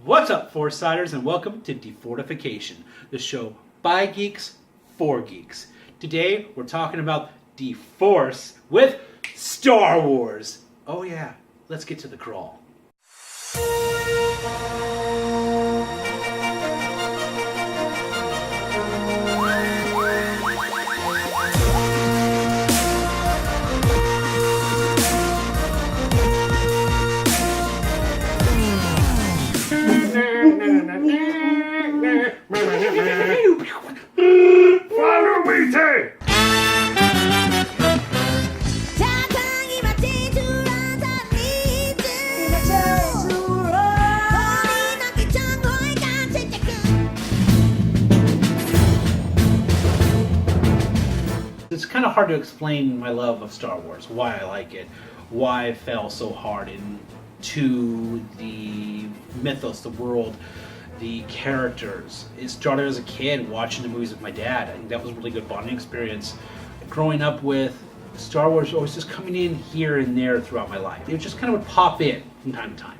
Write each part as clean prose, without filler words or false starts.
What's up, Force-Siders, and welcome to Defortification, the show by geeks for geeks. Today, we're talking about De-Force with Star Wars. Oh yeah, let's get to the crawl. Follow me, Tay! It's kind of hard to explain my love of Star Wars, why I like it, why I fell so hard into the mythos, the world, the characters. It started as a kid watching the movies with my dad. I think that was a really good bonding experience. Growing up with Star Wars always just coming in here and there throughout my life. It just kind of would pop in from time to time.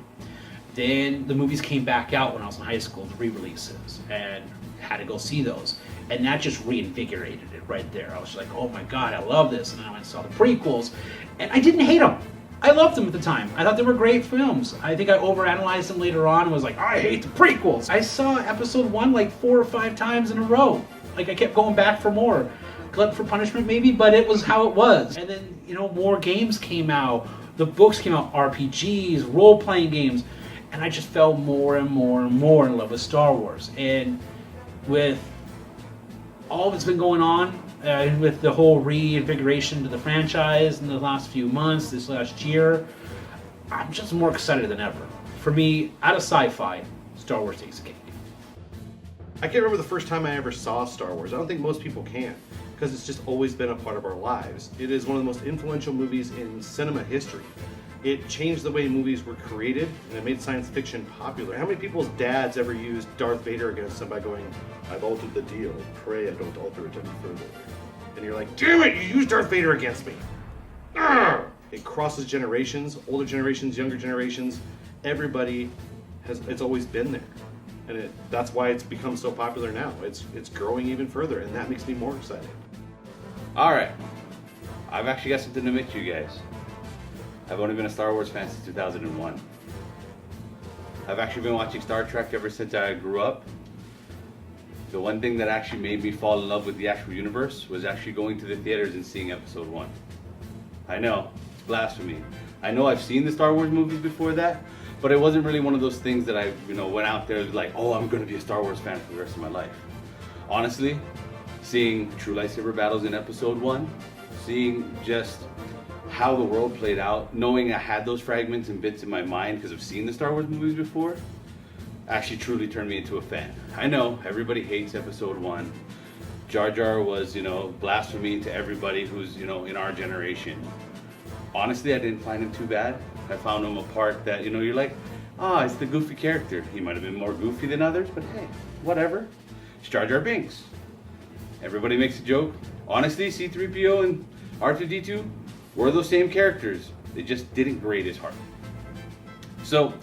Then the movies came back out when I was in high school, the re-releases, and had to go see those. And that just reinvigorated it right there. I was just like, oh my god, I love this. And I went and saw the prequels, and I didn't hate them. I loved them at the time. I thought they were great films. I think I overanalyzed them later on and was like, I hate the prequels. I saw episode 1 like 4 or 5 times in a row. Like, I kept going back for more. Glut for punishment maybe, but it was how it was. And then, more games came out. The books came out, RPGs, role-playing games. And I just fell more and more and more in love with Star Wars. And with all that's been going on, with the whole reinvigoration to the franchise in the last few months, this last year, I'm just more excited than ever. For me, out of sci-fi, Star Wars takes the cake. I can't remember the first time I ever saw Star Wars. I don't think most people can, because it's just always been a part of our lives. It is one of the most influential movies in cinema history. It changed the way movies were created, and it made science fiction popular. How many people's dads ever used Darth Vader against them by going, I've altered the deal, pray I don't alter it any further. And you're like, damn it, you used Darth Vader against me. Arrgh! It crosses generations, older generations, younger generations. Everybody it's always been there. And that's why it's become so popular now. It's growing even further, and that makes me more excited. Alright, I've actually got something to admit to you guys. I've only been a Star Wars fan since 2001. I've actually been watching Star Trek ever since I grew up. The one thing that actually made me fall in love with the actual universe was actually going to the theaters and seeing episode 1. I know, it's blasphemy. I know I've seen the Star Wars movies before that, but it wasn't really one of those things that I went out there like, oh, I'm going to be a Star Wars fan for the rest of my life. Honestly, seeing true lightsaber battles in episode 1, seeing just how the world played out, knowing I had those fragments and bits in my mind because I've seen the Star Wars movies before, actually truly turned me into a fan. I know everybody hates episode 1. Jar Jar was, blasphemy to everybody who's, in our generation. Honestly, I didn't find him too bad. I found him a part that, you're like, it's the goofy character. He might have been more goofy than others, but hey, whatever. It's Jar Jar Binks. Everybody makes a joke. Honestly, C-3PO and R2-D2 were those same characters. They just didn't grade as hard. So,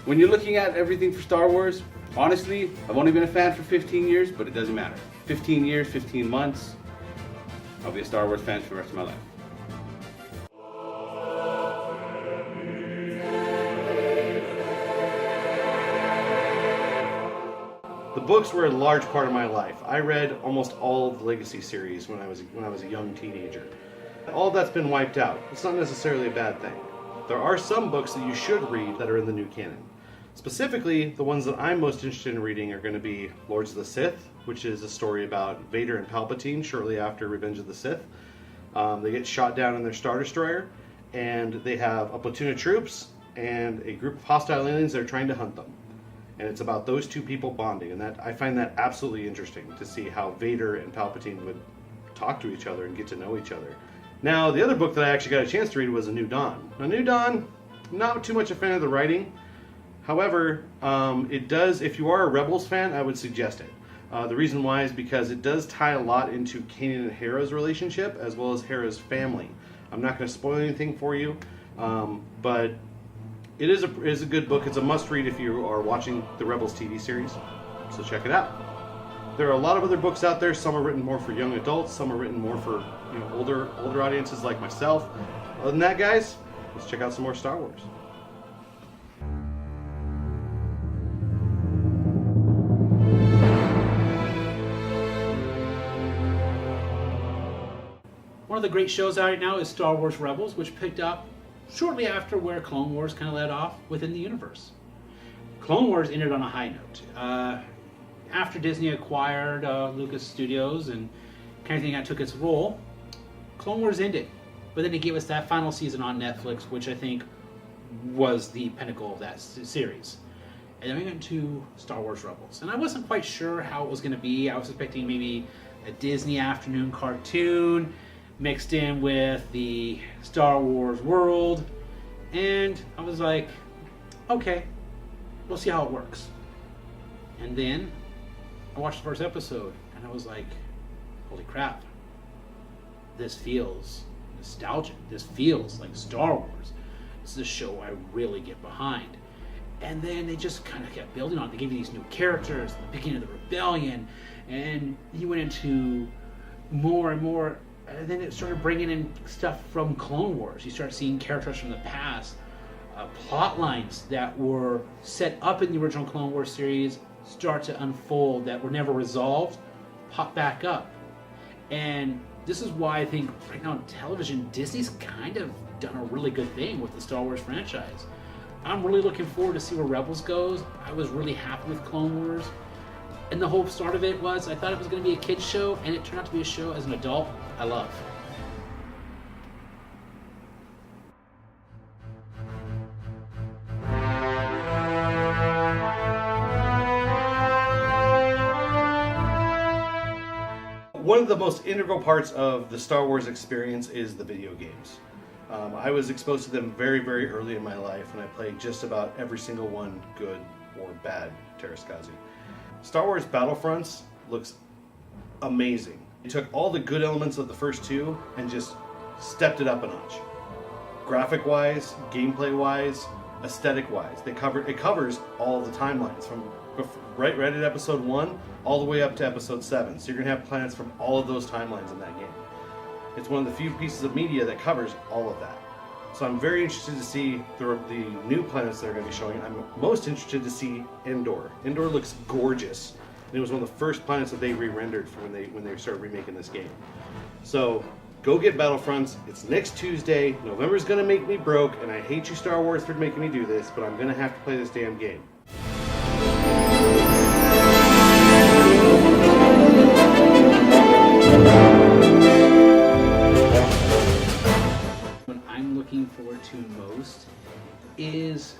when you're looking at everything for Star Wars, honestly, I've only been a fan for 15 years, but it doesn't matter. 15 years, 15 months, I'll be a Star Wars fan for the rest of my life. The books were a large part of my life. I read almost all of the Legacy series when I was a young teenager. All that's been wiped out. It's not necessarily a bad thing. There are some books that you should read that are in the new canon. Specifically, the ones that I'm most interested in reading are going to be Lords of the Sith, which is a story about Vader and Palpatine shortly after Revenge of the Sith. They get shot down in their Star Destroyer, and they have a platoon of troops and a group of hostile aliens that are trying to hunt them. And it's about those two people bonding, and I find that absolutely interesting to see how Vader and Palpatine would talk to each other and get to know each other. Now, the other book that I actually got a chance to read was A New Dawn. Now, New Dawn, not too much a fan of the writing. However, it does, if you are a Rebels fan, I would suggest it. The reason why is because it does tie a lot into Kanan and Hera's relationship, as well as Hera's family. I'm not going to spoil anything for you, but It is a good book. It's a must-read if you are watching the Rebels TV series. So check it out. There are a lot of other books out there. Some are written more for young adults. Some are written more for older audiences like myself. Other than that, guys, let's check out some more Star Wars. One of the great shows out right now is Star Wars Rebels, which picked up shortly after where Clone Wars kind of led off within the universe. Clone Wars ended on a high note. After Disney acquired Lucas Studios and kind of took its role, Clone Wars ended. But then it gave us that final season on Netflix, which I think was the pinnacle of that series. And then we went to Star Wars Rebels. And I wasn't quite sure how it was going to be. I was expecting maybe a Disney afternoon cartoon mixed in with the Star Wars world. And I was like, okay, we'll see how it works. And then I watched the first episode and I was like, holy crap, this feels nostalgic. This feels like Star Wars. This is a show I really get behind. And then they just kind of kept building on it. They gave you these new characters, the beginning of the rebellion, and you went into more and more, and then it started bringing in stuff from Clone Wars. You start seeing characters from the past, plot lines that were set up in the original Clone Wars series start to unfold that were never resolved, pop back up. And this is why I think right now on television, Disney's kind of done a really good thing with the Star Wars franchise. I'm really looking forward to see where Rebels goes. I was really happy with Clone Wars. And the whole start of it was, I thought it was going to be a kid's show, and it turned out to be a show as an adult I love. One of the most integral parts of the Star Wars experience is the video games. I was exposed to them very, very early in my life, and I played just about every single one, good or bad, Terraskazi. Star Wars Battlefronts looks amazing. It took all the good elements of the first two and just stepped it up a notch. Graphic-wise, gameplay-wise, aesthetic-wise, it covers all the timelines from right at episode 1 all the way up to episode 7. So you're going to have planets from all of those timelines in that game. It's one of the few pieces of media that covers all of that. So I'm very interested to see the new planets that are going to be showing. I'm most interested to see Endor. Endor looks gorgeous. And it was one of the first planets that they re-rendered for when they started remaking this game. So go get Battlefronts. It's next Tuesday. November's going to make me broke, and I hate you, Star Wars, for making me do this, but I'm going to have to play this damn game. Looking forward to most is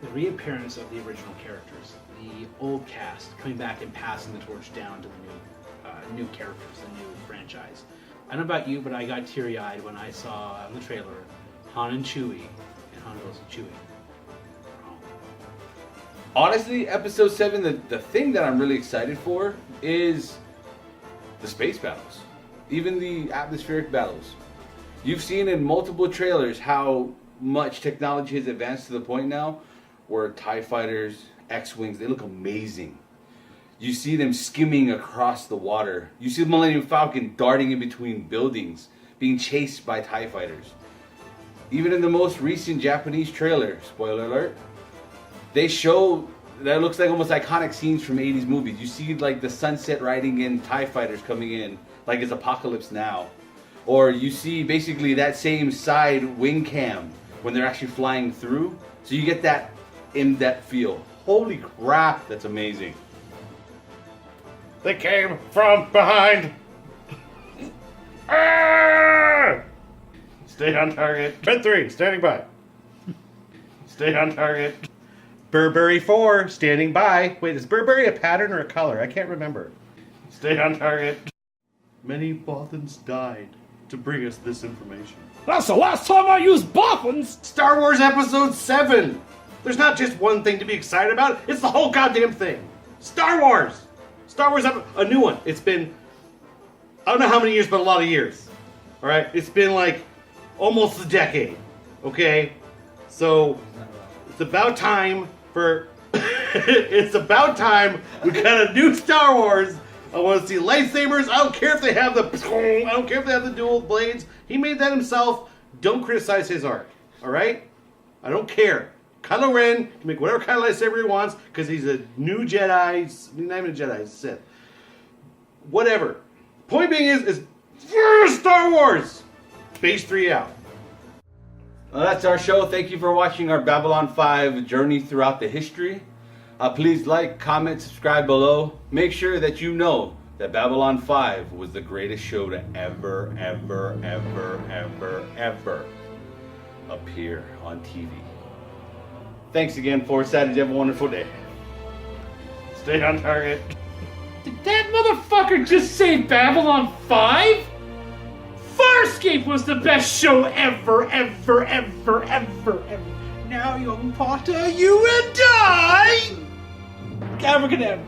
the reappearance of the original characters, the old cast coming back and passing the torch down to the new characters, the new franchise. I don't know about you, but I got teary-eyed when I saw in the trailer Han and Chewie, and Han goes, Chewie. Honestly, episode 7, the thing that I'm really excited for is the space battles, even the atmospheric battles. You've seen in multiple trailers how much technology has advanced to the point now where TIE fighters, X-Wings, they look amazing. You see them skimming across the water. You see the Millennium Falcon darting in between buildings, being chased by TIE fighters. Even in the most recent Japanese trailer, spoiler alert, they show that it looks like almost iconic scenes from 80s movies. You see like the sunset riding in TIE fighters coming in, like it's Apocalypse Now. Or you see basically that same side wing cam when they're actually flying through. So you get that in-depth feel. Holy crap, that's amazing. They came from behind. Stay on target. Bed 3, standing by. Stay on target. Burberry 4, standing by. Wait, is Burberry a pattern or a color? I can't remember. Stay on target. Many Bothans died to bring us this information. That's the last time I used Boffins! Star Wars Episode 7! There's not just one thing to be excited about, it's the whole goddamn thing! Star Wars! Star Wars, a new one. It's been, I don't know how many years, but a lot of years. Alright? It's been like almost a decade. Okay? So, It's about time for. It's about time we got a new Star Wars. I want to see lightsabers. I don't care if they have the. I don't care if they have the dual blades. He made that himself. Don't criticize his art. All right? I don't care. Kylo Ren can make whatever kind of lightsaber he wants because he's a new Jedi. Not even a Jedi, he's a Sith. Whatever. Point being is Star Wars. Phase 3 out. Well, that's our show. Thank you for watching our Babylon 5 journey throughout the history. Please like, comment, subscribe below. Make sure that you know that Babylon 5 was the greatest show to ever appear on TV. Thanks again, Force Saturday. Have a wonderful day. Stay on target. Did that motherfucker just say Babylon 5? Farscape was the best show ever. Now, young Potter, you and I. Abracadabra.